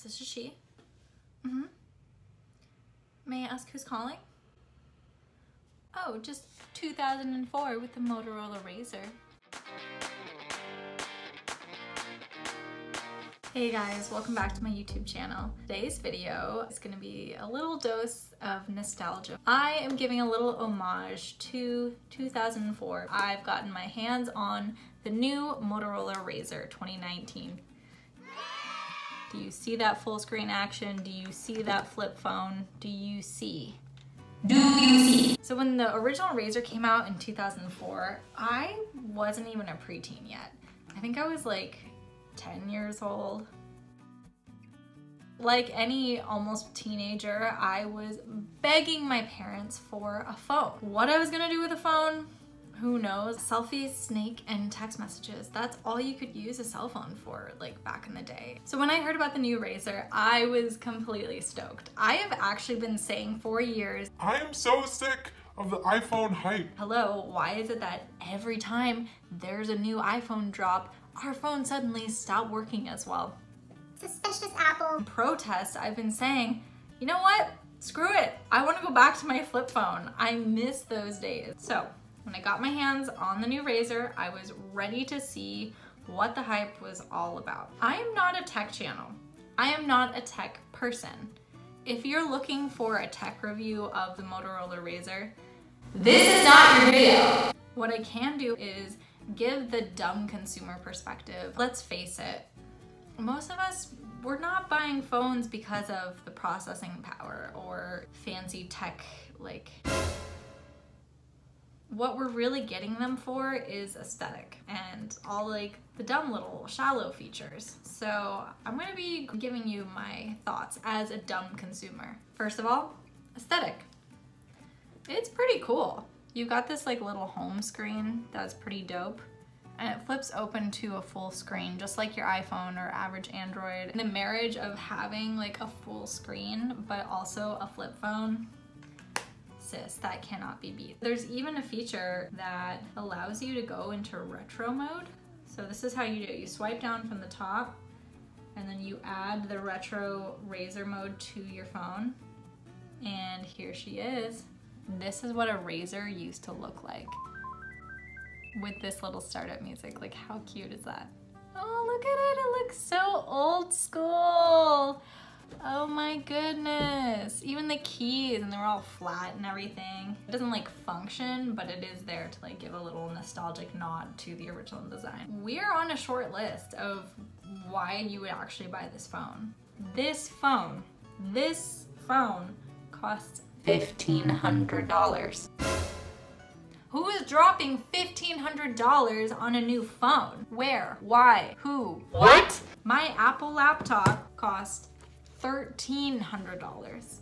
this is she. May I ask who's calling? Oh, just 2004 with the Motorola Razr. Hey guys, welcome back to my YouTube channel. Today's video is gonna be a little dose of nostalgia. I am giving a little homage to 2004. I've gotten my hands on the new Motorola Razr 2019. Do you see that full screen action? Do you see that flip phone? Do you see? So when the original Razr came out in 2004, I wasn't even a preteen yet. I think I was like 10 years old. Like any almost teenager, I was begging my parents for a phone. What I was gonna do with a phone, who knows? Selfies, Snake, and text messages. That's all you could use a cell phone for, like back in the day. So when I heard about the new Razr, I was completely stoked. I have actually been saying for years, I am so sick of the iPhone hype. Hello, why is it that every time there's a new iPhone drop, our phones suddenly stop working as well? Suspicious Apple. In protest, I've been saying, you know what? Screw it. I want to go back to my flip phone. I miss those days. So when I got my hands on the new Razr, I was ready to see what the hype was all about. I am not a tech channel. I am not a tech person. If you're looking for a tech review of the Motorola Razr, this is not your video. What I can do is give the dumb consumer perspective. Let's face it, most of us, we're not buying phones because of the processing power or fancy tech, like, what we're really getting them for is aesthetic and all like the dumb little shallow features. So I'm gonna be giving you my thoughts as a dumb consumer. First of all, aesthetic. It's pretty cool. You've got this like little home screen that's pretty dope, and it flips open to a full screen just like your iPhone or average Android. And the marriage of having like a full screen but also a flip phone, sis, that cannot be beat. There's even a feature that allows you to go into retro mode. So this is how you do it. You swipe down from the top and then you add the retro Razr mode to your phone. And here she is. This is what a Razr used to look like with this little startup music. Like, how cute is that? Oh, look at it. It looks so old school. Oh my goodness. Even the keys, and they were all flat and everything. It doesn't like function, but it is there to like give a little nostalgic nod to the original design. We're on a short list of why you would actually buy this phone. This phone costs $1,500. Who is dropping $1,500 on a new phone? Where? Why? Who? What? My Apple laptop cost $1,300.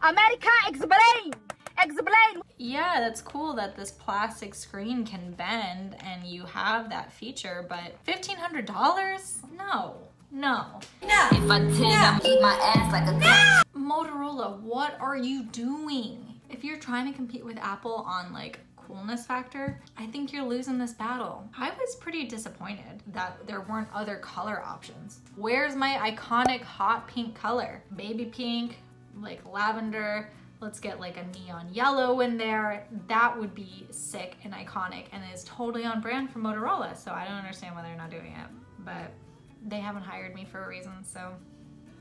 America, explain! Explain! Yeah, that's cool that this plastic screen can bend and you have that feature, but $1,500? No. No. No. If I tell I'm eat my ass like a gun. Motorola, what are you doing? If you're trying to compete with Apple on like coolness factor, I think you're losing this battle. I was pretty disappointed that there weren't other color options. Where's my iconic hot pink color? Baby pink, like lavender. Let's get like a neon yellow in there. That would be sick and iconic and is totally on brand for Motorola. So I don't understand why they're not doing it, but they haven't hired me for a reason. So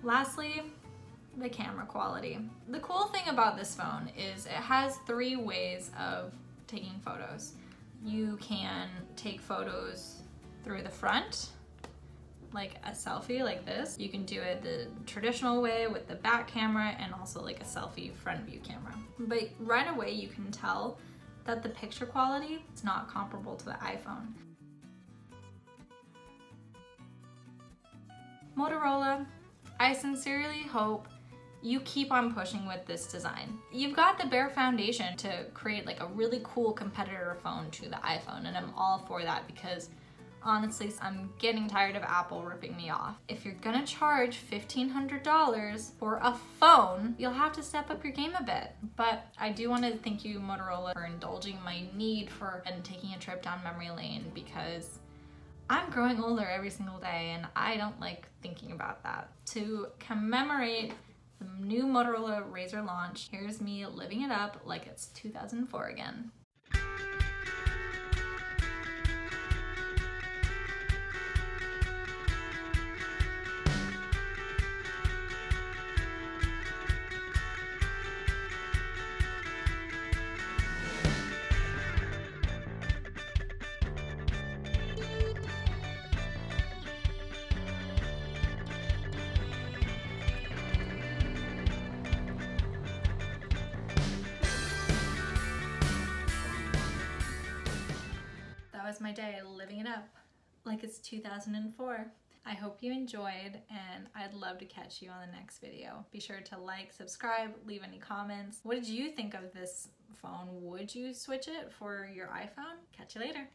lastly, the camera quality. The cool thing about this phone is it has 3 ways of taking photos. You can take photos through the front, like a selfie like this. You can do it the traditional way with the back camera and also like a selfie front view camera. But right away you can tell that the picture quality is not comparable to the iPhone. Motorola, I sincerely hope you keep on pushing with this design. You've got the bare foundation to create like a really cool competitor phone to the iPhone, and I'm all for that because honestly, I'm getting tired of Apple ripping me off. If you're gonna charge $1,500 for a phone, you'll have to step up your game a bit. But I do want to thank you, Motorola, for indulging my need for and taking a trip down memory lane, because I'm growing older every single day and I don't like thinking about that. To commemorate the new Motorola Razr launch, here's me living it up like it's 2004 again. That was my day, living it up like it's 2004. I hope you enjoyed, and I'd love to catch you on the next video. Be sure to like, subscribe, leave any comments. What did you think of this phone? Would you switch it for your iPhone? Catch you later.